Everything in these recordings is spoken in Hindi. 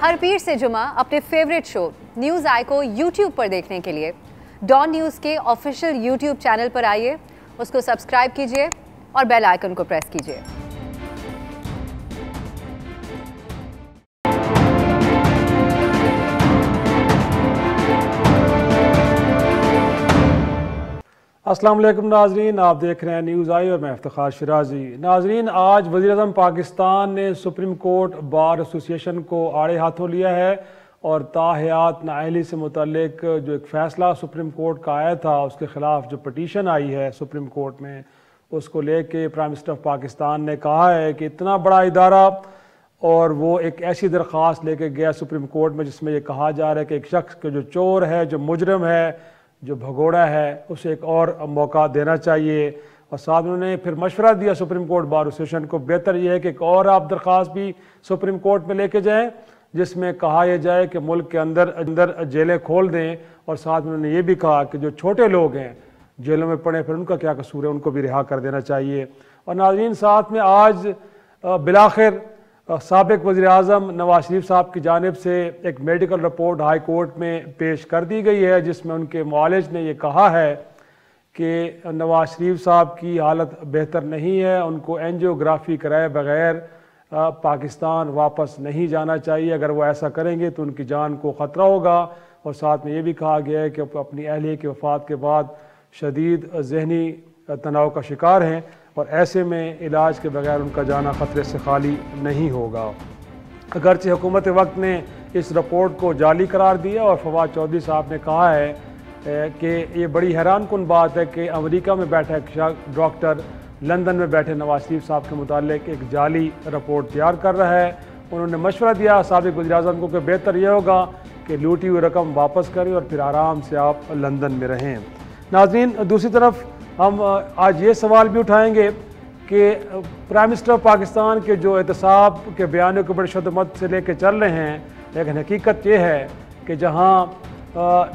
हर पीर से जुमा अपने फेवरेट शो न्यूज़ आई को यूट्यूब पर देखने के लिए डॉन न्यूज़ के ऑफिशियल यूट्यूब चैनल पर आइए, उसको सब्सक्राइब कीजिए और बेल आइकन को प्रेस कीजिए। अस्सलाम वालेकुम नाजरीन, आप देख रहे हैं न्यूज़ आई और मैं इफ्तिखार शिराजी। नाजरीन, आज वज़ीर-ए-आज़म पाकिस्तान ने सुप्रीम कोर्ट बार एसोसिएशन को आड़े हाथों लिया है और ताहयात नाअहली से मुतल्लिक जो एक फ़ैसला सुप्रीम कोर्ट का आया था उसके ख़िलाफ़ जो पटिशन आई है सुप्रीम कोर्ट में, उसको लेके प्राइम मिनिस्टर ऑफ पाकिस्तान ने कहा है कि इतना बड़ा इदारा और वो एक ऐसी दरख्वास्त लेके गया सुप्रीम कोर्ट में जिसमें ये कहा जा रहा है कि एक शख्स के जो चोर है, जो मुजरिम है, जो भगोड़ा है, उसे एक और मौका देना चाहिए। और साथ उन्होंने फिर मशवरा दिया सुप्रीम कोर्ट बार एसोसिएशन को, बेहतर यह है कि एक और आप दरख्वास्त भी सुप्रीम कोर्ट में लेके जाएं जिसमें कहा यह जाए कि मुल्क के अंदर जेलें खोल दें। और साथ में उन्होंने ये भी कहा कि जो छोटे लोग हैं जेलों में पड़े फिर उनका क्या कसूर है, उनको भी रिहा कर देना चाहिए। और नाज़रीन, साथ में आज बिलाखिर साबिक वज़ीर-ए-आज़म नवाज शरीफ साहब की जानिब से एक मेडिकल रिपोर्ट हाई कोर्ट में पेश कर दी गई है जिसमें उनके मुआलिज ने यह कहा है कि नवाज शरीफ साहब की हालत बेहतर नहीं है, उनको एंजियोग्राफी कराए बगैर पाकिस्तान वापस नहीं जाना चाहिए। अगर वो ऐसा करेंगे तो उनकी जान को ख़तरा होगा। और साथ में ये भी कहा गया है कि अपनी अहलिया की वफ़ात के बाद शदीद जहनी तनाव का शिकार हैं और ऐसे में इलाज के बगैर उनका जाना ख़तरे से खाली नहीं होगा। अगरचे हुकूमत वक्त ने इस रिपोर्ट को जाली करार दिया और फवाद चौधरी साहब ने कहा है कि ये बड़ी हैरान कुन बात है कि अमेरिका में बैठा एक डॉक्टर लंदन में बैठे नवाज शरीफ साहब के मुतालिक एक जाली रिपोर्ट तैयार कर रहा है। उन्होंने मशवरा दिया साबिक वज़ीर-ए-आज़म को कि बेहतर यह होगा कि लूटी हुई रकम वापस करें और फिर आराम से आप लंदन में रहें। नाज़रीन, दूसरी तरफ हम आज ये सवाल भी उठाएंगे कि प्राइम मिनिस्टर ऑफ पाकिस्तान के जो एहतसाब के बयानों को बड़े शद्दमत से लेके चल रहे हैं, लेकिन हकीकत ये है कि जहाँ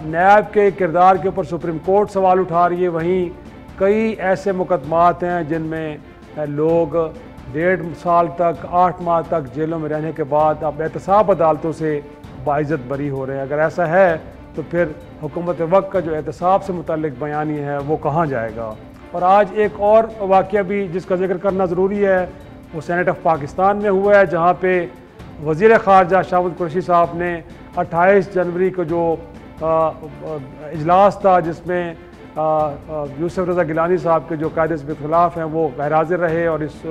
नैब के किरदार के ऊपर सुप्रीम कोर्ट सवाल उठा रही है, वहीं कई ऐसे मुकदमात हैं जिनमें लोग 1.5 साल तक 8 माह तक जेलों में रहने के बाद अब एहतसाब अदालतों से बाइज़्ज़त बरी हो रहे हैं। अगर ऐसा है तो फिर हुकूमत वक्त का जो एहतसाब से मुतल्लिक बयानी है वो कहाँ जाएगा। और आज एक और वाक़या भी जिसका जिक्र करना ज़रूरी है वो सेनेट ऑफ पाकिस्तान में हुआ है, जहाँ पे वज़ीर ख़ारजा शाह महमूद कुरैशी साहब ने 28 जनवरी को जो इजलास था जिसमें यूसुफ रज़ा गिलानी साहब के जो कायदे के ख़िलाफ़ हैं वो गैर हाज़िर रहे और इस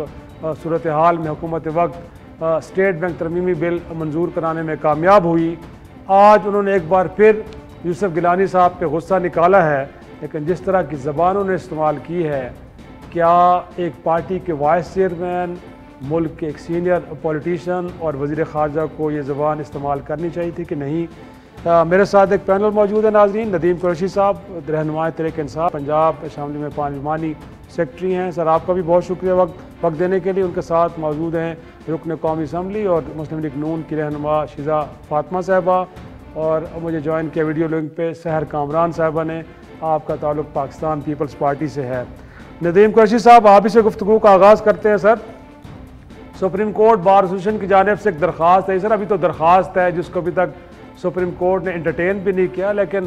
सूरत हाल में हुकूमत वक्त स्टेट बैंक तरमीमी बिल मंजूर कराने में कामयाब हुई। आज उन्होंने एक बार फिर यूसुफ गिलानी साहब पे गुस्सा निकाला है, लेकिन जिस तरह की ज़बान उन्होंने इस्तेमाल की है, क्या एक पार्टी के वाइस चेयरमैन, मुल्क के एक सीनियर पॉलिटिशियन और वज़ीर ख़ारजा को ये ज़बान इस्तेमाल करनी चाहिए थी कि नहीं। मेरे साथ एक पैनल मौजूद है नाज़रीन। नदीम कुरैशी साहब, रहनुमाए तहरीक इंसाफ पंजाब असेंबली में पार्लिमानी सेक्रेटरी हैं। सर, आपका भी बहुत शुक्रिया वक्त देने के लिए। उनके साथ मौजूद हैं रुकन कौमी असम्बली और मुस्लिम लीग नून की रहनुमा शिजा फातिमा साहिबा, और मुझे ज्वाइन किया वीडियो लिंक पे सहर कामरान साहिबा ने। आपका ताल्लुक़ पाकिस्तान पीपल्स पार्टी से है। नदीम कुरैशी साहब, आप ही से गुफ्तगू का आगाज़ करते हैं। Sir, supreme court bar association की जानिब से एक दरख्वास्त है। सर, अभी तो दरख्वास्त है जिसको अभी तक सुप्रीम कोर्ट ने एंटरटेन भी नहीं किया, लेकिन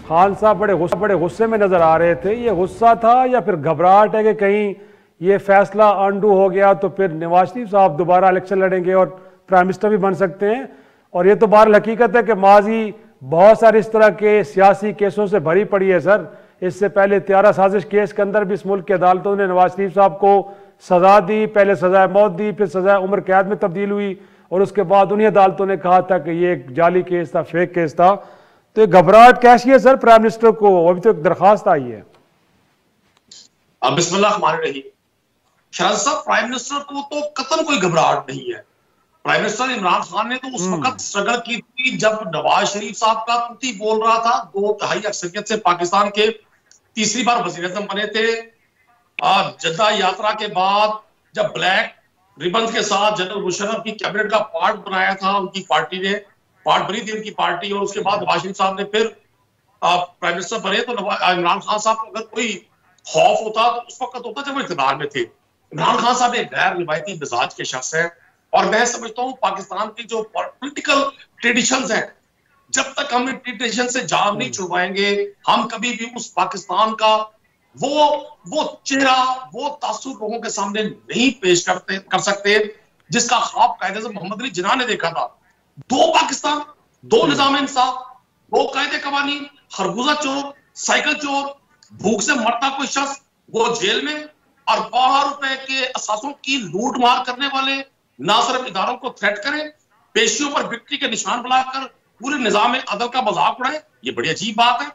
खान साहब बड़े गुस्से में नज़र आ रहे थे। ये गुस्सा था या फिर घबराहट है कि कहीं ये फैसला अनडू हो गया तो फिर नवाज शरीफ साहब दोबारा इलेक्शन लड़ेंगे और प्राइम मिनिस्टर भी बन सकते हैं? और ये तो बहरहाल हकीकत है कि माजी बहुत सारे इस तरह के सियासी केसों से भरी पड़ी है। सर, इससे पहले 13 साजिश केस के अंदर भी इस मुल्क की अदालतों ने नवाज शरीफ साहब को सज़ा दी, पहले सज़ाए मौत दी, फिर सज़ाए उम्र कैद में तब्दील हुई और उसके बाद उन्हीं अदालतों ने कहा था कि ये एक जाली केस था, फेक केस था। तो ये घबराहट कैसी है सर प्राइम मिनिस्टर को? अभी तो एक दरखास्त आई है। बिस्मिल्लाहिर्रहमानिर्रहीम। शहजाद साहब, प्राइम मिनिस्टर को तो कतई कोई घबराहट नहीं है। प्राइम मिनिस्टर इमरान खान ने तो उस वक्त स्ट्रगल की थी जब नवाज शरीफ साहब का तुती बोल रहा था। 2/3 अक्सरियत से पाकिस्तान के तीसरी बार वज़ीर-ए-आज़म बने थे। जद्दा यात्रा के बाद जब ब्लैक रिबन के साथ जनरल मुशर्रफ की कैबिनेट का पार्ट बनाया था, उनकी पार्टी ने पार्ट बनी थी उनकी पार्टी, और उसके बाद नवाज शरीफ साहब ने फिर प्राइम मिनिस्टर बने। तो इमरान खान साहब को अगर कोई खौफ होता तो उस वक्त होता जब वो इक़्तिदार में थे। इमरान खान साहब एक गैर रिवायती मिजाज के शख्स हैं और मैं समझता हूं पाकिस्तान की जो पॉलिटिकल ट्रेडिशंस हैं, जब तक हम ट्रेडिशन से जान नहीं छुड़वाएंगे, हम कभी भी उस पाकिस्तान का वो चेहरा, वो तासुर लोगों के सामने नहीं पेश कर सकते जिसका ख्वाब कायदे आज़म मोहम्मद अली जिन्ना ने देखा था। 2 पाकिस्तान, 2 निज़ाम इंसाफ, 2 कायदे कवानीन, खरबूजा चोर, साइकिल चोर, भूख से मरता कोई शख्स वो जेल में, और ₹12 के असासों की लूट मार करने वाले ना सिर्फ इदारों को थ्रेट करें, पेशियों पर विक्ट्री के निशान बनाकर पूरे निजाम अदल का मजाक उड़ाए, ये बड़ी अजीब बात है।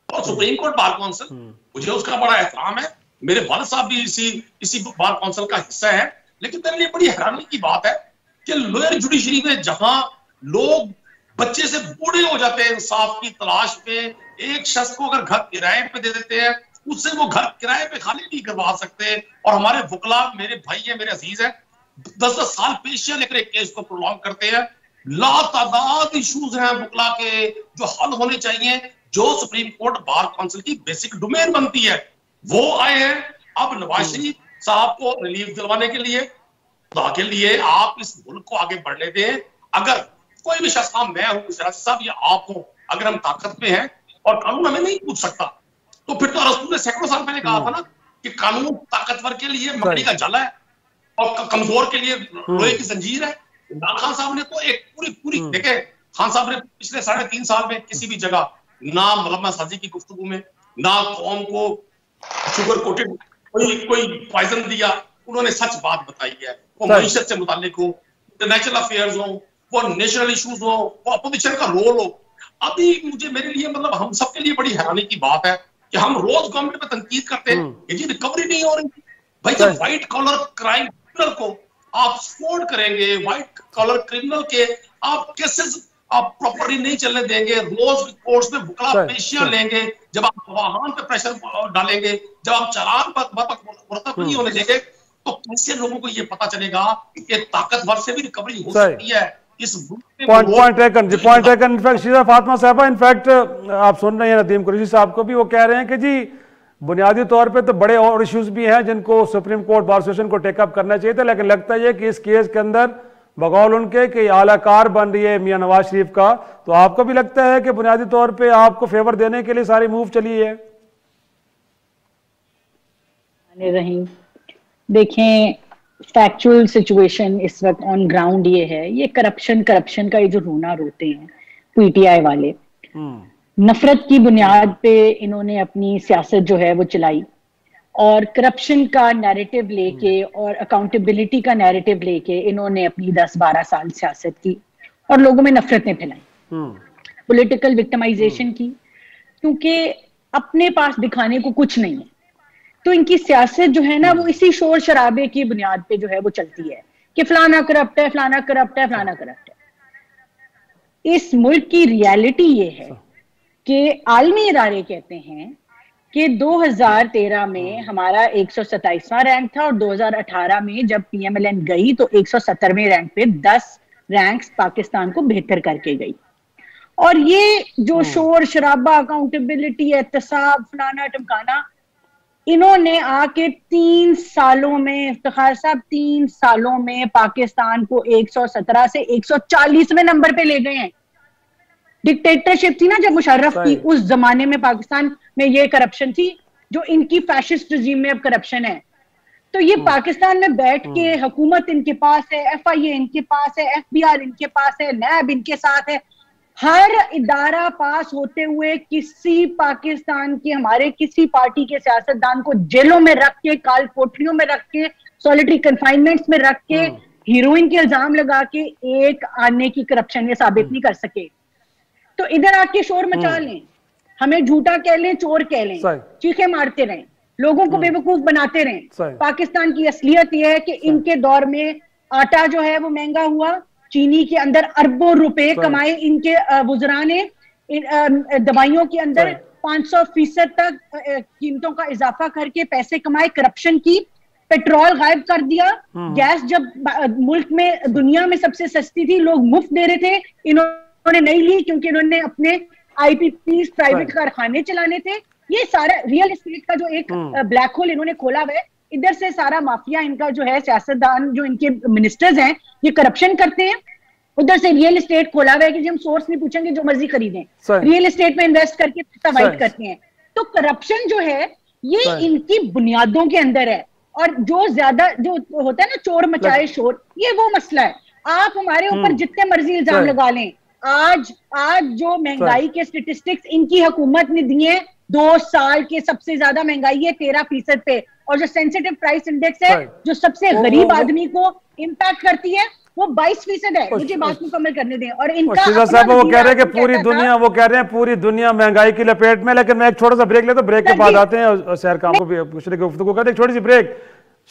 और सुप्रीम कोर्ट बार काउंसिल, मुझे उसका बड़ा एहतराम है, मेरे वालिद साहब भी इसी बार काउंसिल का हिस्सा है, लेकिन मेरे लिए बड़ी हैरानी की बात है कि लोअर जुडिशरी में जहां लोग बच्चे से बूढ़े हो जाते हैं इंसाफ की तलाश में, एक शख्स को अगर घर किराए पे दे देते हैं, उससे वो घर किराए पे खाली नहीं करवा सकते, और हमारे वकला मेरे भाई है, मेरे अजीज है, 10-10 साल पेशियां लेकर एक केस को प्रोलॉन्ग करते हैं। लातादाद इश्यूज हैं वकला के जो हल होने चाहिए, जो सुप्रीम कोर्ट बार काउंसिल की बेसिक डोमेन बनती है, वो आए हैं। अब नवाज शरीफ साहब को रिलीफ दिलवाने के लिए, खुदा के लिए आप इस मुल्क को आगे बढ़ने दें। अगर कोई भी शख्स, मैं हूं, शराज साहब या आप हो, अगर हम ताकत में हैं और कानून हमें नहीं पूछ सकता, तो फिर तो रसूल ने सैकड़ों साल पहले कहा था ना कि कानून ताकतवर के लिए मकड़ी का जाला है और कमजोर के लिए लोहे की जंजीर है। इमरान खान साहब ने तो एक पूरी देखे, खान साहब ने पिछले 3.5 साल में किसी भी जगह ना मलमा साजी की गुफ्तगू में, ना कौम को शुगर कोटेड कोई पॉइजन दिया, उन्होंने सच बात बताई है। वो मईशत से मुताल्लिक हो, इंटरनेशनल अफेयर्स हो, वो नेशनल इश्यूज हो, वो अपोजिशन का रोल हो। अभी मेरे लिए हम सबके लिए बड़ी हैरानी की बात है कि हम रोज गवर्नमेंट पे तनकीद करते हैं कि जी रिकवरी नहीं हो रही। भाई जब व्हाइट कॉलर क्राइम क्रिमिनल को आप सपोर्ट करेंगे, व्हाइट कॉलर क्रिमिनल के आप केसेस आप प्रॉपर्ली नहीं चलने देंगे, रोज कोर्ट्स में वकला पेशियां लेंगे, जब आप वाहन पे प्रेशर डालेंगे, जब आप चालान मुरतब नहीं होने देंगे, तो कैसे लोगों को ये पता चलेगा कि ताकतवर से भी रिकवरी हो सकती है। इस point taken. In fact Sheeza Fatima साहबा, इनफैक्ट आप सुन रहे हैं नदीम कुरैशी साहब को भी, वो कह रहे हैं कि जी बुनियादी तौर पे तो बड़े और इश्यूज भी हैं जिनको सुप्रीम कोर्ट बार एसोसिएशन को टेकअप करना चाहिए था, लेकिन लगता है कि इस केस के अंदर बगौल उनके कि आलाकार बन रही है मियां नवाज शरीफ का, तो आपको भी लगता है कि बुनियादी तौर पे आपको फेवर देने के लिए सारी मूव चली है? देखें, फैक्चुअल सिचुएशन इस वक्त ऑन ग्राउंड ये है, ये करप्शन का ये जो रोना रोते हैं पीटीआई वाले, नफरत की बुनियाद पे इन्होंने अपनी सियासत जो है वो चलाई, और करप्शन का नैरेटिव लेके और अकाउंटेबिलिटी का नैरेटिव लेके इन्होंने अपनी 10-12 साल सियासत की और लोगों में नफरतें फैलाई, पॉलिटिकल विक्टिमाइजेशन की, क्योंकि अपने पास दिखाने को कुछ नहीं है। तो इनकी सियासत जो है ना वो इसी शोर शराबे की बुनियाद पे जो है वो चलती है कि फलाना करप्ट है, फलाना करप्ट है, फलाना करप्ट है। इस मुल्क की रियलिटी ये है कि आलमी इदारे कहते हैं कि 2013 में हमारा 127वां रैंक था और 2018 में जब पीएमएलएन गई तो 170वें रैंक पे 10 रैंक्स पाकिस्तान को बेहतर करके गई। और ये जो शोर शराबा, अकाउंटेबिलिटी, एहतसाब, फलाना टमकाना, इन्होंने आके 3 सालों में, इफ्तिखार साहब 3 सालों में पाकिस्तान को 117 से 140वें नंबर पे ले गए हैं। डिक्टेटरशिप थी ना जब मुशर्रफ की, उस जमाने में पाकिस्तान में ये करप्शन थी जो इनकी फैशिस्ट रजीम में अब करप्शन है। तो ये पाकिस्तान में बैठ के हुकूमत इनके पास है, एफआईए इनके पास है, एफबीआर इनके पास है, नैब इनके साथ है, हर इदारा पास होते हुए किसी पाकिस्तान के हमारे किसी पार्टी के सियासतदान को जेलों में रख के, काल कोठरियों में रख के, सॉलिटरी कन्फाइनमेंट्स में रख के, हीरोइन के इल्जाम लगा के एक आने की करप्शन ये साबित नहीं कर सके। तो इधर आके शोर मचा लें, हमें झूठा कह लें, चोर कह लें, चीखे मारते रहें, लोगों को बेवकूफ बनाते रहें। पाकिस्तान की असलियत यह है कि इनके दौर में आटा जो है वो महंगा हुआ, चीनी के अंदर अरबों रुपए कमाए इनके वुज़रा ने, दवाइयों के अंदर 500% तक कीमतों का इजाफा करके पैसे कमाए, करप्शन की, पेट्रोल गायब कर दिया, गैस जब मुल्क में दुनिया में सबसे सस्ती थी लोग मुफ्त दे रहे थे, इन्होंने नहीं ली क्योंकि इन्होंने अपने आईपीपी प्राइवेट कारखाने चलाने थे। ये सारा रियल एस्टेट का जो एक ब्लैक होल इन्होंने खोला हुआ है, इधर से सारा माफिया इनका जो है, सियासतदान जो इनके मिनिस्टर्स हैं ये करप्शन करते हैं। उधर से रियल एस्टेट खोला हुआ है कि हम सोर्स नहीं पूछेंगे, जो मर्जी खरीदें, रियल एस्टेट में इन्वेस्ट करके पैसा वाइट करते हैं। तो करप्शन जो है ये इनकी बुनियादों के अंदर है। और जो ज्यादा जो होता है ना, चोर मचाए शोर, ये वो मसला है। आप हमारे ऊपर जितने मर्जी इल्जाम लगा लें, आज जो महंगाई के स्टेटिस्टिक्स इनकी हुकूमत ने दिए, 2 साल के सबसे ज्यादा महंगाई है 13% पे, और जो सेंसिटिव प्राइस इंडेक्स है जो सबसे गरीब आदमी को इम्पैक्ट करती है वो 22% है। मुझे बात मुकम्मल करने दें। और इनका साहब वो कह रहे हैं कि पूरी दुनिया, वो कह रहे हैं पूरी दुनिया महंगाई की लपेट में। लेकिन मैं एक छोटा सा ब्रेक लेता हूं, ब्रेक के बाद आते हैं और शहर काम को भी पूछने की गुफ्तगू करते हैं। एक छोटी सी ब्रेक,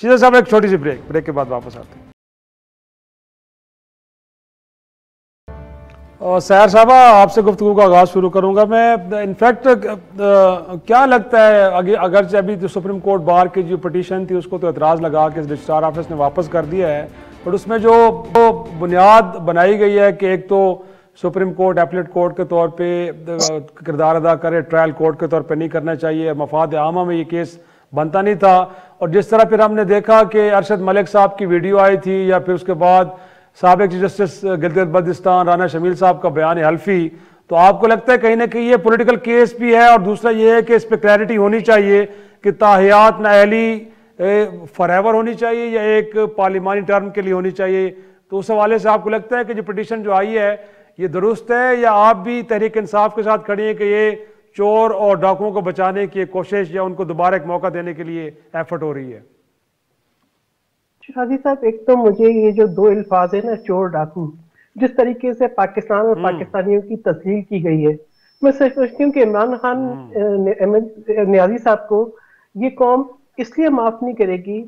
शीजा साहब एक छोटी सी ब्रेक के बाद वापस आते हैं। और सैर साहबा, आपसे गुफ्तगू का आगाज शुरू करूंगा मैं। इनफैक्ट क्या लगता है, अगर अभी जो सुप्रीम कोर्ट बार की जो पिटीशन थी उसको तो एतराज़ लगा के रजिस्ट्रार ऑफिस ने वापस कर दिया है, बट उसमें जो बुनियाद बनाई गई है कि एक तो सुप्रीम कोर्ट एपलेट कोर्ट के तौर पे किरदार अदा करे, ट्रायल कोर्ट के तौर पे नहीं करना चाहिए, मफाद आमा में ये केस बनता नहीं था। और जिस तरह फिर हमने देखा कि अरशद मलिक साहब की वीडियो आई थी, या फिर उसके बाद साबिक चीफ जस्टिस गिलगित बल्तिस्तान राना शमील साहब का बयान हल्फी, तो आपको लगता है कहीं ना कहीं ये पॉलिटिकल केस भी है? और दूसरा ये है कि इस पर क्लैरिटी होनी चाहिए कि ताहियात नाअहली फॉरएवर होनी चाहिए या एक पार्लिमानी टर्म के लिए होनी चाहिए। तो उस हवाले से आपको लगता है कि जो पिटीशन जो आई है ये दुरुस्त है, या आप भी तहरीक इंसाफ के साथ खड़ी हैं कि ये चोर और डाकुओं को बचाने की कोशिश या उनको दोबारा एक मौका देने के लिए एफर्ट हो रही है? शादी साहब, एक तो मुझे ये जो 2 अल्फाज है ना, चोर डाकू, जिस तरीके से पाकिस्तान और पाकिस्तानियों की तस्लील की गई है, मैं सोचती हूँ कि इमरान खान नियाजी साहब को ये कौम इसलिए माफ नहीं करेगी।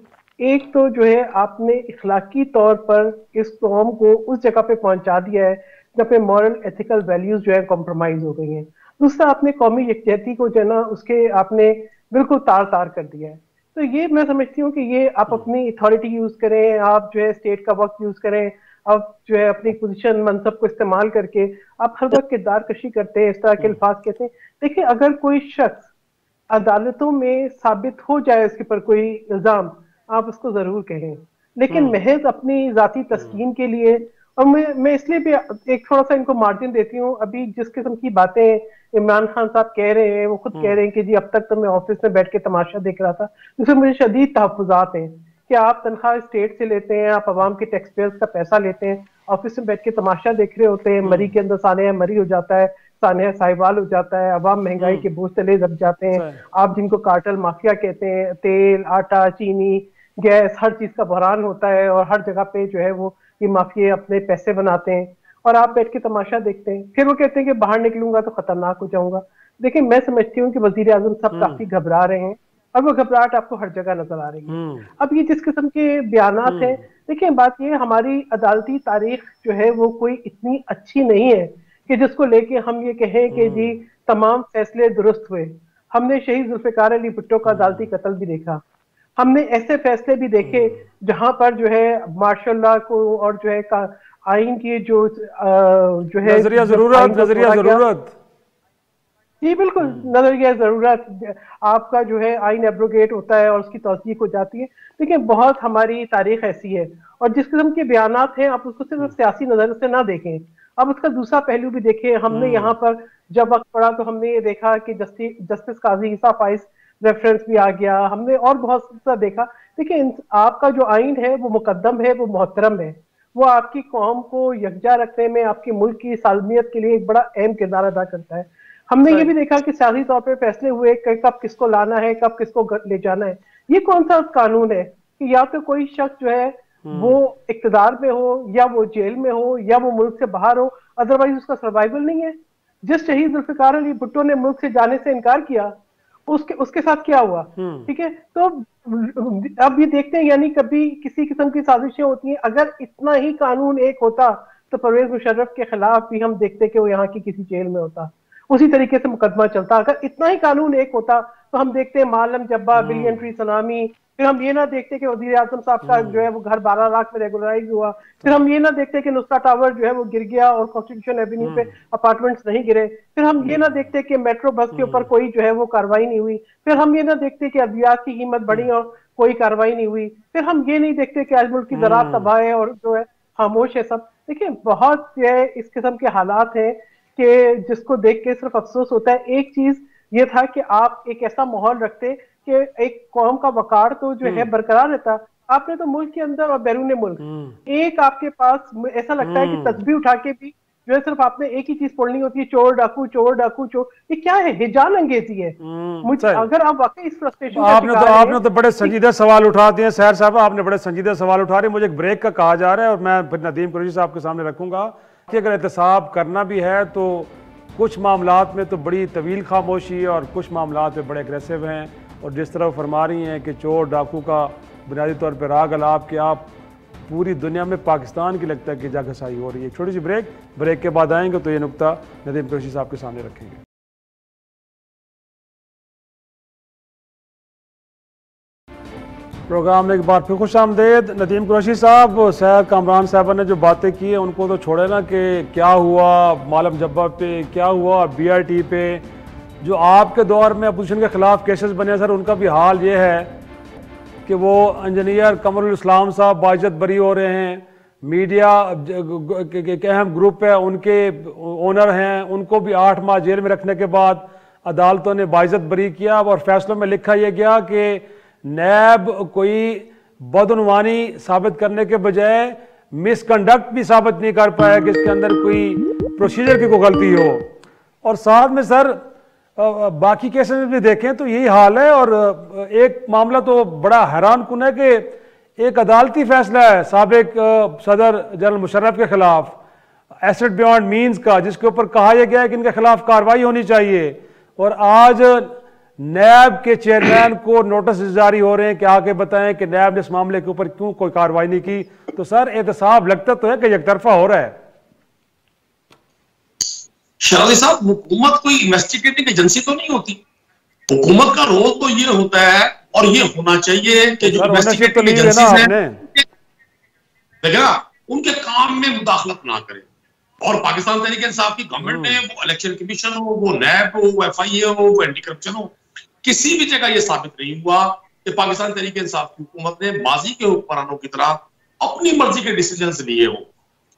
एक तो जो है आपने इखलाकी तौर पर इस कौम को उस जगह पे पहुंचा दिया है जहाँ पे मॉरल एथिकल वैल्यूज जो है कॉम्प्रोमाइज हो गई हैं। दूसरा, आपने कौमी यकजहती को जो है ना उसके आपने बिल्कुल तार तार कर दिया है। तो ये मैं समझती हूँ कि ये आप अपनी अथॉरिटी यूज करें, आप जो है स्टेट का वक्त यूज करें, आप जो है अपनी पोजीशन मनसब को इस्तेमाल करके आप हर वक्त किरदार कशी करते हैं, इस तरह के अल्फाज कहते हैं। देखिए, अगर कोई शख्स अदालतों में साबित हो जाए उसके पर कोई इल्जाम, आप उसको जरूर कहें, लेकिन महज अपनी जाती तस्कीन के लिए। और मैं इसलिए भी एक थोड़ा सा इनको मार्जिन देती हूँ। अभी जिस किस्म की बातें इमरान खान साहब कह रहे हैं, वो खुद कह रहे हैं कि जी अब तक तो मैं ऑफिस में बैठ के तमाशा देख रहा था, जिसमें मुझे शदीद तहफ्फुज़ात हैं कि आप तनख्वाह स्टेट से लेते हैं, आप आवाम के टैक्स पेयर्स का पैसा लेते हैं, ऑफिस में बैठ के तमाशा देख रहे होते हैं, मरी के अंदर सानिया मरी हो जाता है, सानिया साहिवाल हो जाता है, अवाम महंगाई के बोझ तले दब जाते हैं। आप जिनको कार्टेल माफिया कहते हैं, तेल, आटा, चीनी, गैस, हर चीज का बहरान होता है और हर जगह पे जो है वो ये माफिया अपने पैसे बनाते हैं, और आप बैठ के तमाशा देखते हैं। फिर वो कहते हैं कि बाहर निकलूंगा तो खतरनाक हो जाऊंगा। देखिए, मैं समझती हूँ कि वजीर आजम साहब काफी घबरा रहे हैं और वो घबराहट आपको हर जगह नजर आ रही है। अब ये जिस किस्म के बयानात हैं, देखिए बात ये, हमारी अदालती तारीख जो है वो कोई इतनी अच्छी नहीं है कि जिसको लेके हम ये कहें कि जी तमाम फैसले दुरुस्त हुए। हमने शहीद जुल्फिकार अली भुट्टो का अदालती कत्ल भी देखा, हमने ऐसे फैसले भी देखे जहां पर जो है मार्शल लॉ को और जो है आइन की जो है नजरिया जरूरत जी बिल्कुल नजरिया जरूरत, आपका जो है आइन एब्रोगेट होता है और उसकी तौसीक हो जाती है। देखिए, बहुत हमारी तारीख ऐसी है, और जिस किस्म के बयानात हैं आप उसको सिर्फ सियासी नजर से ना देखें, अब उसका दूसरा पहलू भी देखें। हमने यहाँ पर जब वक्त पड़ा तो हमने ये देखा कि जस्टिस काजी ईसा फाइज रेफरेंस भी आ गया, हमने और बहुत सा देखा। देखिए, आपका जो आइन है वो मुकद्दम है, वो मोहतरम है, वो आपकी कौम को यकजा रखने में, आपके मुल्क की सालमियत के लिए एक बड़ा अहम किरदार अदा करता है। हमने ये भी देखा कि सियासी तौर पे फैसले हुए कि कब किसको लाना है, कब किसको ले जाना है। ये कौन सा कानून है कि या तो कोई शख्स जो है वो इक्तदार में हो, या वो जेल में हो, या वो मुल्क से बाहर हो, अदरवाइज उसका सर्वाइवल नहीं है। जिस शहीद जुल्फिकार अली भुट्टो ने मुल्क से जाने से इनकार किया, उसके साथ क्या हुआ? ठीक है, तो अब ये देखते हैं, यानी कभी किसी किस्म की साजिशें होती हैं। अगर इतना ही कानून एक होता तो परवेज मुशर्रफ के खिलाफ भी हम देखते कि वो यहाँ की किसी जेल में होता, उसी तरीके से मुकदमा चलता। अगर इतना ही कानून एक होता तो हम देखते हैं मालम जब्बा, बिलियन ट्री सुनामी, फिर हम ये ना देखते कि वजीर आजम साहब का जो है वो घर 12 लाख में रेगुलराइज हुआ, फिर हम ये ना देखते कि नुस्खा टावर जो है वो गिर गया और कॉन्स्टिट्यूशन एवेन्यू पे अपार्टमेंट्स नहीं गिरे, फिर हम ये ना देखते कि मेट्रो बस के ऊपर कोई जो है वो कार्रवाई नहीं हुई, फिर हम ये ना देखते कि अद्वियात की कीमत बढ़ी और कोई कार्रवाई नहीं हुई, फिर हम ये नहीं देखते कि आज मुल्क की ज़राअत तबाह है और जो है खामोश है सब। देखिए बहुत से इस किस्म के हालात हैं कि जिसको देख के सिर्फ अफसोस होता है। एक चीज ये था कि आप एक ऐसा माहौल रखते कि एक कौम का वकार तो जो है बरकरार रहता। आपने तो मुल्क के अंदर और बैरून मुल्क एक आपके पास ऐसा लगता है कि तस्बीह उठा के भी जो है सिर्फ आपने एक ही चीज पढ़नी होती है, चोर डाकू चोर डाकू चोर। ये क्या है? हिजान अंगेजी है। मुझे अगर आप वाकई इस फ्रस्ट्रेशन आपने तो बड़े संजीदा सवाल उठा दिए सैर साहब, आपने बड़े संजीदा सवाल उठा रहे हैं। मुझे एक ब्रेक का कहा जा रहा है और मैं फिर नदीम कुरैशी साहब के सामने रखूंगा कि अगर एहतसाब करना भी है तो कुछ मामलात में तो बड़ी तवील खामोशी है और कुछ मामलात में बड़े अग्रेसिव हैं। और जिस तरह फरमा रही हैं कि चोर डाकू का बुनियादी तौर पर राग अलाप कि आप पूरी दुनिया में पाकिस्तान की लगता है कि जागसाई हो रही है। छोटी सी ब्रेक के बाद आएंगे तो ये नुक्ता नदीम कुरैशी साहब के सामने रखेंगे। प्रोग्राम में एक बार फिर खुश आमदेद। नदीम कुरैशी साहब, सैर कामरान साहब ने जो बातें की है उनको तो छोड़े ना कि क्या हुआ मालम जब्बा पे, क्या हुआ BRT पे, जो आपके दौर में अपोजिशन के खिलाफ केसेस बने सर, उनका भी हाल ये है कि वो इंजीनियर कमरुल इस्लाम साहब बाइज्जत बरी हो रहे हैं। मीडिया के अहम ग्रुप है, उनके ओनर हैं, उनको भी 8 माह जेल में रखने के बाद अदालतों ने बाइज्जत बरी किया। और फैसलों में लिखा यह गया कि नैब कोई बदउनवानी साबित करने के बजाय मिसकंडक्ट भी साबित नहीं कर पाया कि इसके अंदर कोई प्रोसीजर की कोई गलती हो। और साथ में सर बाकी केसेस में भी देखें तो यही हाल है। और एक मामला तो बड़ा हैरान कुन है कि एक अदालती फैसला है साबिक सदर जनरल मुशर्रफ के खिलाफ, एसेट बियॉन्ड मींस का, जिसके ऊपर कहा यह गया है कि इनके खिलाफ कार्रवाई होनी चाहिए। और आज नैब के चेयरमैन को नोटिस जारी हो रहे हैं कि आके बताएं कि नैब ने इस मामले के ऊपर क्यों कोई कार्रवाई नहीं की। तो सर एहतसाब लगता तो है कि एकतरफा हो रहा है। शराजी साहब, हुकूमत कोई इन्वेस्टिगेटिंग एजेंसी तो नहीं होती। हुकूमत का रोल तो ये होता है और ये होना चाहिए कि जो इन्वेस्टिगेटिंग एजेंसीज हैं देखिए ना, उनके काम में मुदाखलत ना करें। और पाकिस्तान तहरीक इंसाफ की गवर्नमेंट ने, वो इलेक्शन कमीशन हो, वो नैब हो, वो FIA हो, वो एंटी करप्शन हो, किसी भी जगह यह साबित नहीं हुआ कि पाकिस्तान तहरीक इंसाफ की हुकूमत ने माजी के हुक्मरानों की तरह अपनी मर्जी के डिसीजन लिए हो।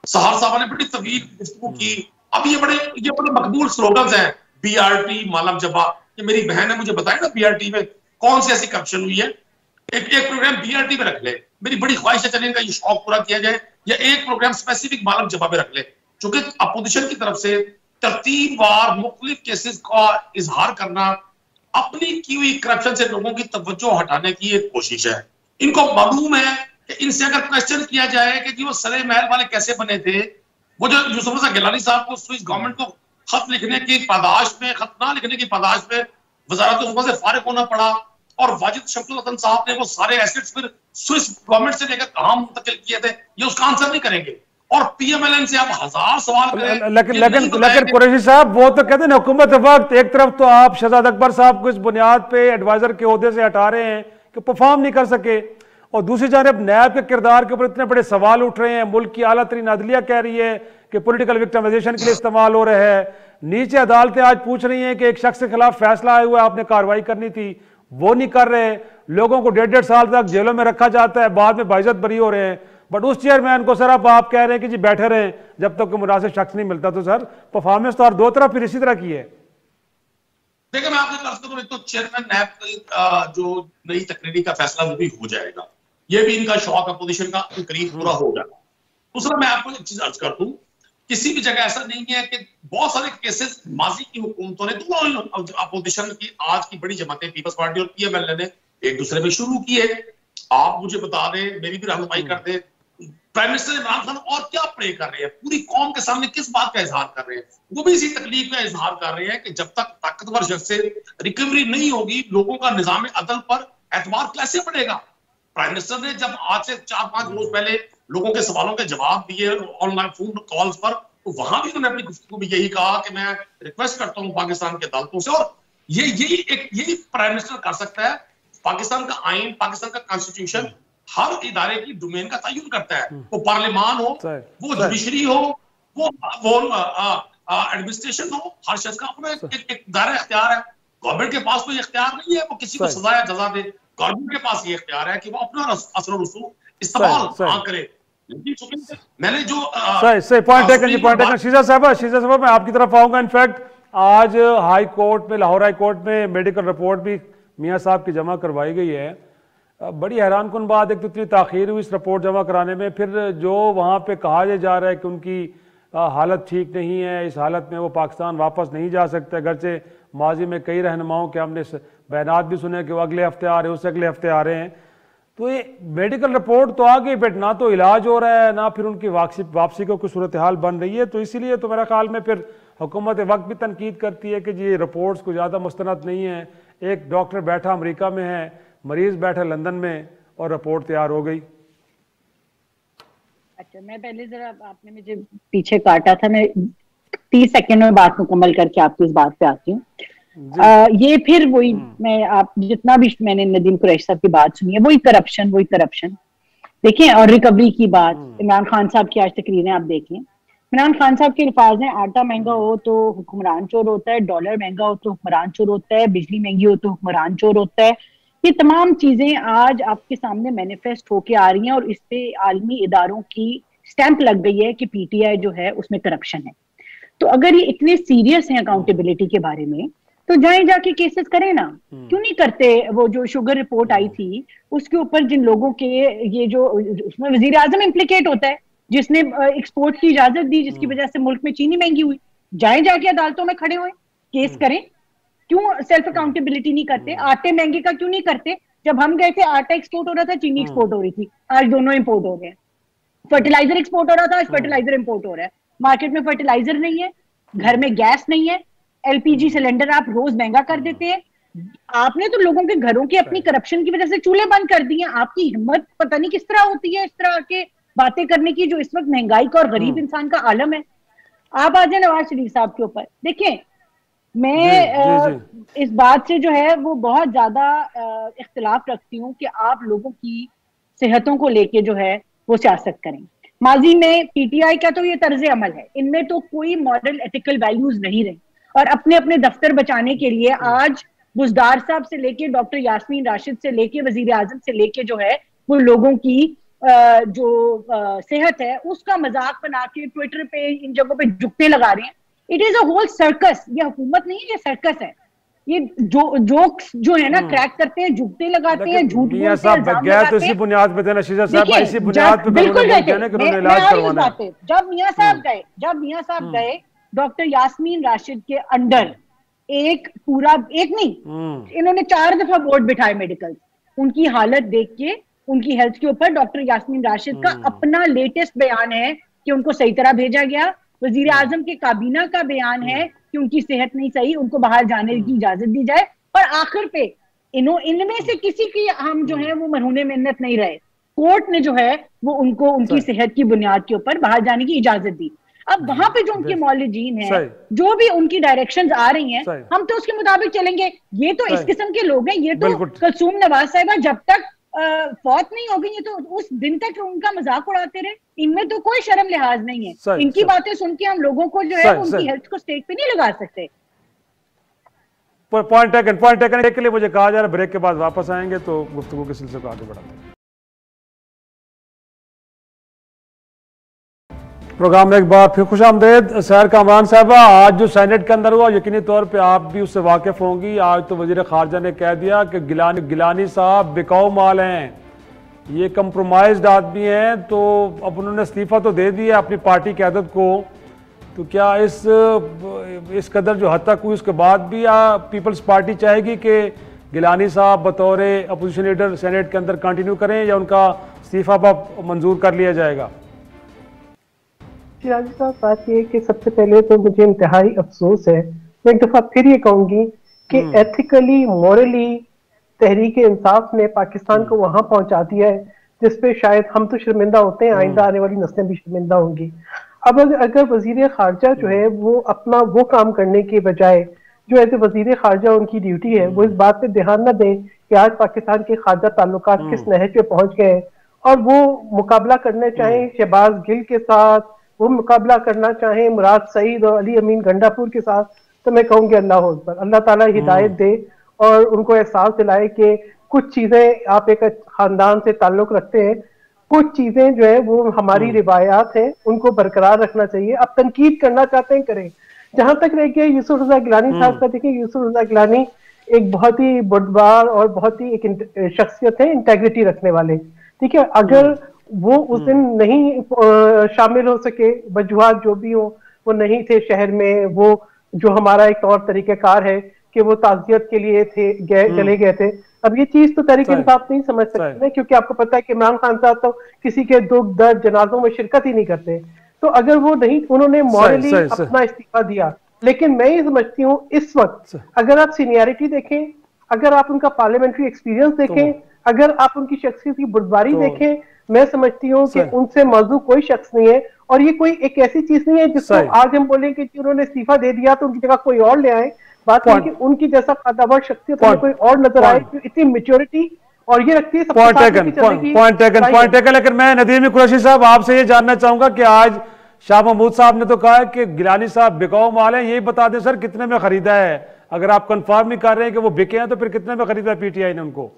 सहार साहब ने बड़ी तवील गुफ्तगू की। अब ये बड़े मकबूल स्लोगन्स हैं, BRT मालम जबा। ये मेरी बहन है, मुझे बताए ना BRT में कौन सी ऐसी करप्शन हुई है। एक प्रोग्राम BRT में रख ले, मेरी बड़ी ख्वाहिश है चलें का ये शौक पूरा किया जाए, या एक प्रोग्राम स्पेसिफिक मालम जबा में रख ले, चूंकि अपोजिशन की तरफ से तरतीबवार मुख्तलिफ केसेस का इजहार करना अपनी की हुई करप्शन से लोगों की तवज्जो हटाने की एक कोशिश है। इनको मालूम है कि इनसे अगर क्वेश्चन किया जाए कि जी वो सरे महल वाले कैसे बने थे, वो जो यूसुफ रज़ा गिलानी साहब को स्विस गवर्नमेंट को खत लिखने की पादाश में, खत ना लिखने की पादाश में वजारत उम्मा से फारिग होना पड़ा, और वाजिद शमसुल हसन साहब ने वो सारे एसेट्स फिर स्विस गवर्नमेंट से लेकर कहां मुंतकिल किए थे, ये उसका आंसर नहीं करेंगे। और PMLN से आप 1000 सवाल करें। लेकिन कुरैशी साहब, वो तो कहते हैं हुकूमत वक्त एक तरफ तो आप शहजाद अकबर साहब को इस बुनियाद पे एडवाइजर के ओहदे से हटा रहे हैं कि परफॉर्म नहीं कर सके, और दूसरी जानब नैब के किरदार के ऊपर इतने बड़े सवाल उठ रहे हैं। मुल्क की आला तरीन अदलिया कह रही है कि पॉलिटिकल विक्टिमाइजेशन के लिए इस्तेमाल हो रहा है। नीचे अदालतें आज पूछ रही हैं कि एक शख्स के खिलाफ फैसला आया हुआ है, आपने कार्रवाई करनी थी, वो नहीं कर रहे। लोगों को 1.5 साल तक जेलों में रखा जाता है, बाद में बाइज्जत बरी हो रहे हैं। बट उस चेयरमैन को सर अब आप कह रहे हैं कि जी बैठे रहें जब तक कोई मुनासिब शख्स नहीं मिलता। तो सर परफॉर्मेंस तो और दो तरफ फिर इसी तरह की है। देखिए मैं आपसे अर्ज करूं, तो चेयरमैन नैब जो नई तकरीरी का फैसला वो भी हो जाएगा, ये भी इनका शौक अपोजिशन का करीब पूरा हो जाएगा। दूसरा मैं आपको एक चीज अर्ज कर दूं, किसी भी जगह ऐसा नहीं है कि बहुत सारे केसेस माजी की हुकूमतों ने, दोनों अपोजिशन की आज की बड़ी जमातें पीपल्स पार्टी और PMLN ने एक दूसरे में शुरू किए। आप मुझे बता दें, मेरी भी रहनुमाई कर दें, प्राइम मिनिस्टर इमरान खान और क्या प्रे कर रहे हैं, पूरी कौम के सामने किस बात का इजहार कर रहे हैं? वो भी इसी तकलीफ का इजहार कर रहे हैं कि जब तक ताकतवर शख्स से रिकवरी नहीं होगी, लोगों का निजाम अदल पर एतबार कैसे बढ़ेगा? प्राइम मिनिस्टर ने जब आज से 4-5 रोज पहले लोगों के सवालों के जवाब दिए ऑनलाइन फोन कॉल्स पर, तो वहां भी उन्होंने अपनी गुफ्तगू में यही कहा कि मैं रिक्वेस्ट करता हूं पाकिस्तान के अदालतों से, और यही प्राइम मिनिस्टर कर सकता है। पाकिस्तान का आइन, पाकिस्तान का कॉन्स्टिट्यूशन हर इदारे की डोमेन का तयन करता है, वो पार्लियामान हो, वो जुडिशरी हो, वो एडमिनिस्ट्रेशन हो, हर शख्स का अपना एक दायरा इख्तियार है। गवर्नमेंट के पास कोई इख्तियार नहीं है वो किसी को सजा या जजा दे। गवर्नमेंट के पास ये इख्तियार है कि वो अपना असर रसूख इस्तेमाल ना करे। मैंने जो सही पॉइंट टेकन जी, पॉइंट टेकन। शीजा साहब मैं आपकी तरफ आऊंगा। इनफैक्ट आज हाई कोर्ट में, लाहौर हाई कोर्ट में मेडिकल रिपोर्ट भी मियां साहब की जमा करवाई गई है। बड़ी हैरान कुन बात, एक तो इतनी ताखीर हुई इस रिपोर्ट जमा कराने में, फिर जो वहाँ पे कहा जा रहा है कि उनकी हालत ठीक नहीं है, इस हालत में वो पाकिस्तान वापस नहीं जा सकते। अगरचे माजी में कई रहनुमाओं के हमने बयानात भी सुने कि वो अगले हफ्ते आ रहे हैं, उससे अगले हफ्ते आ रहे हैं। तो ये मेडिकल रिपोर्ट तो आ गई, बट ना तो इलाज हो रहा है, ना फिर उनकी वापसी को कुछ सूरत हाल बन रही है। तो इसीलिए तो मेरा ख्याल में फिर हुकूमत वक्त भी तनकीद करती है कि जी रिपोर्ट्स को ज़्यादा मुस्तनद नहीं है। एक डॉक्टर बैठा अमेरिका में है, मरीज बैठा लंदन में, और रिपोर्ट तैयार हो गई। अच्छा, मैं पहले जरा, आपने मुझे पीछे काटा था, मैं 30 सेकंड में बात मुकम्मल करके आपकी इस बात पे आती हूँ। ये फिर वही, मैं आप जितना भी मैंने नदीम कुरैशी साहब की बात सुनी है, वही करप्शन देखिए। और रिकवरी की बात, इमरान खान साहब की आज तकरीरें आप देखें, इमरान खान साहब के अल्फाज हैं, आटा महंगा हो तो हुक्मरान चोर होता है, डॉलर महंगा हो तो हुक्मरान चोर होता है, बिजली महंगी हो तो हुक्मरान चोर होता है। ये तमाम चीजें आज आपके सामने मैनिफेस्ट होके आ रही हैं, और इस पे आलमी इदारों की स्टैंप लग गई है कि पीटीआई जो है उसमें करप्शन है। तो अगर ये इतने सीरियस हैं अकाउंटेबिलिटी के बारे में, तो जाएं जाके केसेस करें ना, क्यों नहीं करते? वो जो शुगर रिपोर्ट आई थी उसके ऊपर जिन लोगों के ये जो, उसमें वजीर आजम इम्प्लीकेट होता है, जिसने एक्सपोर्ट की इजाजत दी, जिसकी वजह से मुल्क में चीनी महंगी हुई। जाएं जाके अदालतों में खड़े हुए केस करें। क्यों सेल्फ अकाउंटेबिलिटी नहीं करते? आटे महंगे का क्यों नहीं करते? जब हम गए थे आटा एक्सपोर्ट हो रहा था, चीनी एक्सपोर्ट हो रही थी, आज दोनों इंपोर्ट हो रहे हैं। फर्टिलाइजर एक्सपोर्ट हो रहा था, आज फर्टिलाइजर इंपोर्ट हो रहा है। मार्केट में फर्टिलाइजर नहीं है, घर में गैस नहीं है, एलपीजी सिलेंडर आप रोज महंगा कर देते हैं। आपने तो लोगों के घरों के अपनी करप्शन की वजह से चूल्हे बंद कर दिए। आपकी हिम्मत पता नहीं किस तरह होती है इस तरह के बातें करने की, जो इस वक्त महंगाई का और गरीब इंसान का आलम है। आप आ जाए नवाज शरीफ साहब के ऊपर। देखिए, मैं इस बात से जो है वो बहुत ज्यादा इख्तिलाफ रखती हूँ कि आप लोगों की सेहतों को लेके जो है वो सियासत करें। माजी में पीटीआई का तो ये तर्ज अमल है, इनमें तो कोई मॉरल एथिकल वैल्यूज नहीं रहे, और अपने अपने दफ्तर बचाने के लिए आज बुजदार साहब से लेके डॉक्टर यास्मीन राशिद से लेके वजीर आजम से लेके जो है वो लोगों की जो सेहत है उसका मजाक बना के ट्विटर पे इन जगहों पे जुगते लगा रहे हैं। It is a whole circus. ये हुकूमत नहीं है, ये सर्कस है। ये जोक्स जो है ना क्रैक करते हैं, जुगते लगाते हैं, झूठ बोलते हैं, इल्जाम लगाते हैं। इसी बुनियाद पे देना शीजा साहब, इसी बुनियाद पे बिल्कुल गए थे। इलाज करवाना है। जब मियां साहब गए डॉक्टर यास्मीन राशिद के अंडर, एक नहीं, इन्होंने 4 दफा बोर्ड बिठाए मेडिकल। उनकी हालत देख के, उनकी हेल्थ के ऊपर डॉक्टर यास्मीन राशिद का अपना लेटेस्ट बयान है कि उनको सही तरह भेजा गया। वजीर आजम के काबीना का बयान है कि उनकी सेहत नहीं सही, उनको बाहर जाने की इजाजत दी जाए। और आखिर पे इनमें से किसी की हम जो है वो मरहूने मिन्नत नहीं रहे। कोर्ट ने जो है वो उनको उनकी सेहत की बुनियाद के ऊपर बाहर जाने की इजाजत दी। अब वहां पे जो उनके मौलिजीन हैं, जो भी उनकी डायरेक्शंस आ रही हैं, हम तो उसके मुताबिक चलेंगे। ये तो इस किस्म के लोग हैं। ये तो कलसूम नवाज साहिबा जब तक फौत नहीं होगी, ये तो उस दिन तक उनका मजाक उड़ाते रहे। इनमें तो कोई शर्म लिहाज नहीं है। इनकी बातें सुन के हम लोगों को जो है उनकी हेल्थ को स्टेक पे नहीं लगा सकते। पॉइंट टेकन के लिए मुझे कहा जा रहा है, ब्रेक के बाद वापस आएंगे तो गुफ्तगू के सिलसिले को आगे बढ़ाते हैं। प्रोग्राम में एक बार फिर खुश आमदेद। सैर कामरान साहबा, आज जो सेनेट के अंदर हुआ, यकीनी तौर पे आप भी उससे वाकिफ होंगी। आज तो वजीर खारजा ने कह दिया कि गिलानी साहब बिकाऊ माल हैं, ये कंप्रोमाइज्ड आदमी हैं। तो अब उन्होंने इस्तीफा तो दे दिया अपनी पार्टी क़यादत को, तो क्या इस कदर जो हद तक हुई उसके बाद भी पीपल्स पार्टी चाहेगी कि गिलानी साहब बतौर अपोजिशन लीडर सेनेट के अंदर कंटिन्यू करें, या उनका इस्तीफा मंजूर कर लिया जाएगा? राजी साहब, बात ये है कि सबसे पहले तो मुझे इंतहाई अफसोस है, मैं एक दफा फिर ये कहूंगी कि एथिकली मॉरली तहरीक इंसाफ ने पाकिस्तान को वहां पहुंचा दिया है जिसपे शायद हम तो शर्मिंदा होते हैं, आइंदा आने वाली नस्लें भी शर्मिंदा होंगी। अब अगर वजीर खारजा जो है वो अपना वो काम करने के बजाय, जो एज ए वजीर खारजा उनकी ड्यूटी है, वो इस बात पे ध्यान न दें कि आज पाकिस्तान के खारजा ताल्लुकात किस नहज पे पहुंच गए, और वो मुकाबला करना चाहें शहबाज गिल के साथ, वो मुकाबला करना चाहें मुराद सईद और अली अमीन गंडापुर के साथ, तो मैं कहूँगी अल्लाह अकबर, अल्लाह ताला हिदायत दे और उनको एहसास दिलाए कि कुछ चीजें, आप एक खानदान से ताल्लुक रखते हैं कुछ चीजें जो है वो हमारी रिवायात हैं, उनको बरकरार रखना चाहिए। अब तनकीद करना चाहते हैं करें। जहां तक रह गया यूसुफ रजा गिलानी साहब का, देखिए यूसुफ रजा गिलानी एक बहुत ही बुर्दबार और बहुत ही एक शख्सियत है, इंटेग्रिटी रखने वाले, ठीक है। अगर वो उस दिन नहीं शामिल हो सके, वजूहात जो भी हो, वो नहीं थे शहर में, वो जो हमारा एक तौर तरीकेकार है कि वो ताजियत के लिए थे चले गए थे। अब ये चीज तो तहरीक इंसाफ नहीं समझ सकते, क्योंकि आपको पता है कि इमरान खान साहब तो किसी के दुख दर्द जनाजों में शिरकत ही नहीं करते। तो अगर वो नहीं, उन्होंने मॉरली अपना इस्तीफा दिया, लेकिन मैं ये समझती हूँ इस वक्त अगर आप सीनियरिटी देखें, अगर आप उनका पार्लियामेंट्री एक्सपीरियंस देखें, अगर आप उनकी शख्सियत की बुर्दबारी देखें, मैं समझती हूँ कि उनसे मौजूद कोई शख्स नहीं है। और ये कोई एक ऐसी चीज नहीं है जिसको आज हम बोलें कि उन्होंने इस्तीफा दे दिया तो उनकी जगह कोई और ले आए। बात है कि उनकी जैसा कदावर शख्सियत कोई और नजर आए, इतनी मेच्योरिटी और ये रखती है। Point taken. लेकिन मैं नदीम कुरैशी साहब आपसे ये जानना चाहूंगा कि आज शाह महमूद साहब ने तो कहा है कि गिलानी साहब बिकाऊ माल है, यही बता दें सर कितने में खरीदा है। अगर आप कंफर्म नहीं कर रहे हैं कि वो बिके हैं तो फिर कितने में खरीदा पीटीआई ने उनको?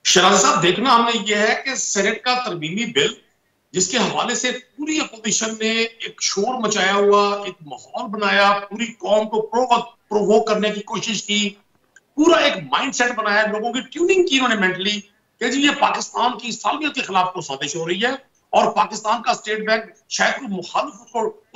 शराजी साहब, देखना हमने ये है कि सेनेट का तरमीमी बिल जिसके हवाले से पूरी अपोजिशन ने एक शोर मचाया हुआ, एक माहौल बनाया, पूरी कौम को प्रोवोक करने की कोशिश की, पूरा एक माइंडसेट बनाया, लोगों की ट्यूनिंग की इन्होंने मेंटली कि जी ये पाकिस्तान की सालमियत के खिलाफ को साजिश हो रही है और पाकिस्तान का स्टेट बैंक शायद कोई मुखालिफ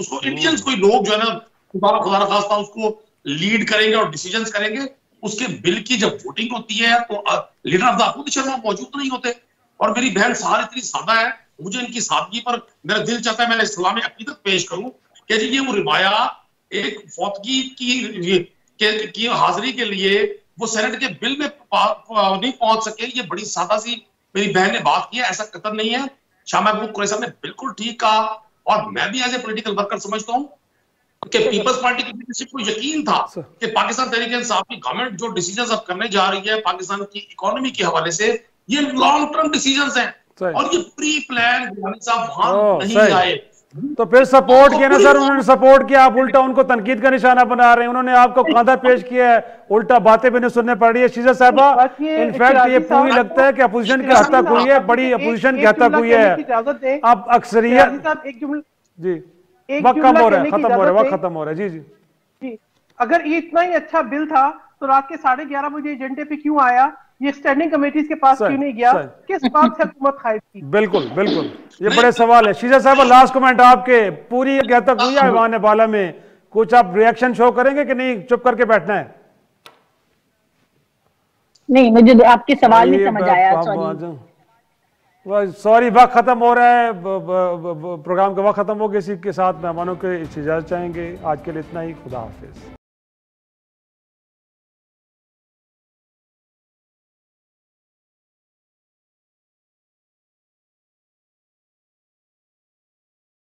उसको इंडियंस कोई लोग जो है ना खुदा खास्ता उसको लीड करेंगे और डिसीजंस करेंगे। उसके बिल की जब वोटिंग होती है तो लीडर ऑफ द अपोजिशन वहां मौजूद नहीं होते। और मेरी बहन सारी इतनी सादा है, मुझे इनकी सादगी पर मेरा दिल चाहता है मैं इस्लामी अकीदत पेश करूं कि जी ये वो रिवाया एक फौतगी की हाजिरी के लिए वो सेनेट के बिल में नहीं पहुंच सके। ये बड़ी सादा सी मेरी बहन ने बात की है, ऐसा कतन नहीं है। शाह महमूद कुरैशी साहब ने बिल्कुल ठीक कहा और मैं भी एज ए पॉलिटिकल वर्कर समझता हूं कि पीपल्स पार्टी की लीडरशिप को यकीन था कि पाकिस्तान तहरीक इंसाफ की गवर्नमेंट जो डिसीजंस अब करने जा रही है पाकिस्तान की इकोनॉमी के हवाले से, ये लॉन्ग टर्म डिसीजंस हैं और ये प्री प्लान गिलानी साहब वहां नहीं आए। तो फिर सपोर्ट किया ना सर, उन्होंने सपोर्ट किया, आप उल्टा उनको तनकीद का निशाना बना रहे हैं। उन्होंने आपको कांधा पेश किया है, उल्टा बातें भी नहीं सुनने पड़ रही है। शीजा साहबा, इनफैक्ट ये पूरी लगता है कि अपोजिशन की हद तक हुई है, बड़ी अपोजिशन की हद तक हुई है। अब अक्सरियत जी वक्त खत्म हो रहा है, वक्त खत्म हो रहा है। जी जी, अगर ये इतना ही अच्छा बिल था तो रात के 11:30 बजे एजेंडे पे क्यों आया? ये स्टैंडिंग कमेटीज के पास क्यों नहीं गया? किस बात से हुकूमत खारिज की? बिल्कुल बिल्कुल, ये बड़े सवाल है। शीजा साहब, लास्ट कमेंट आपके, पूरी हद तक हुई है ईवान बाला में, कुछ आप रिएक्शन शो करेंगे कि नहीं, चुप करके बैठना है? नहीं, मुझे आपके सवाल नहीं समझ आया, सॉरी। वक्त खत्म हो रहा है, प्रोग्राम का वक्त खत्म हो गया। इसी के साथ मेहमानों के इजाजत चाहेंगे। आज के लिए इतना ही, खुदा हाफिज।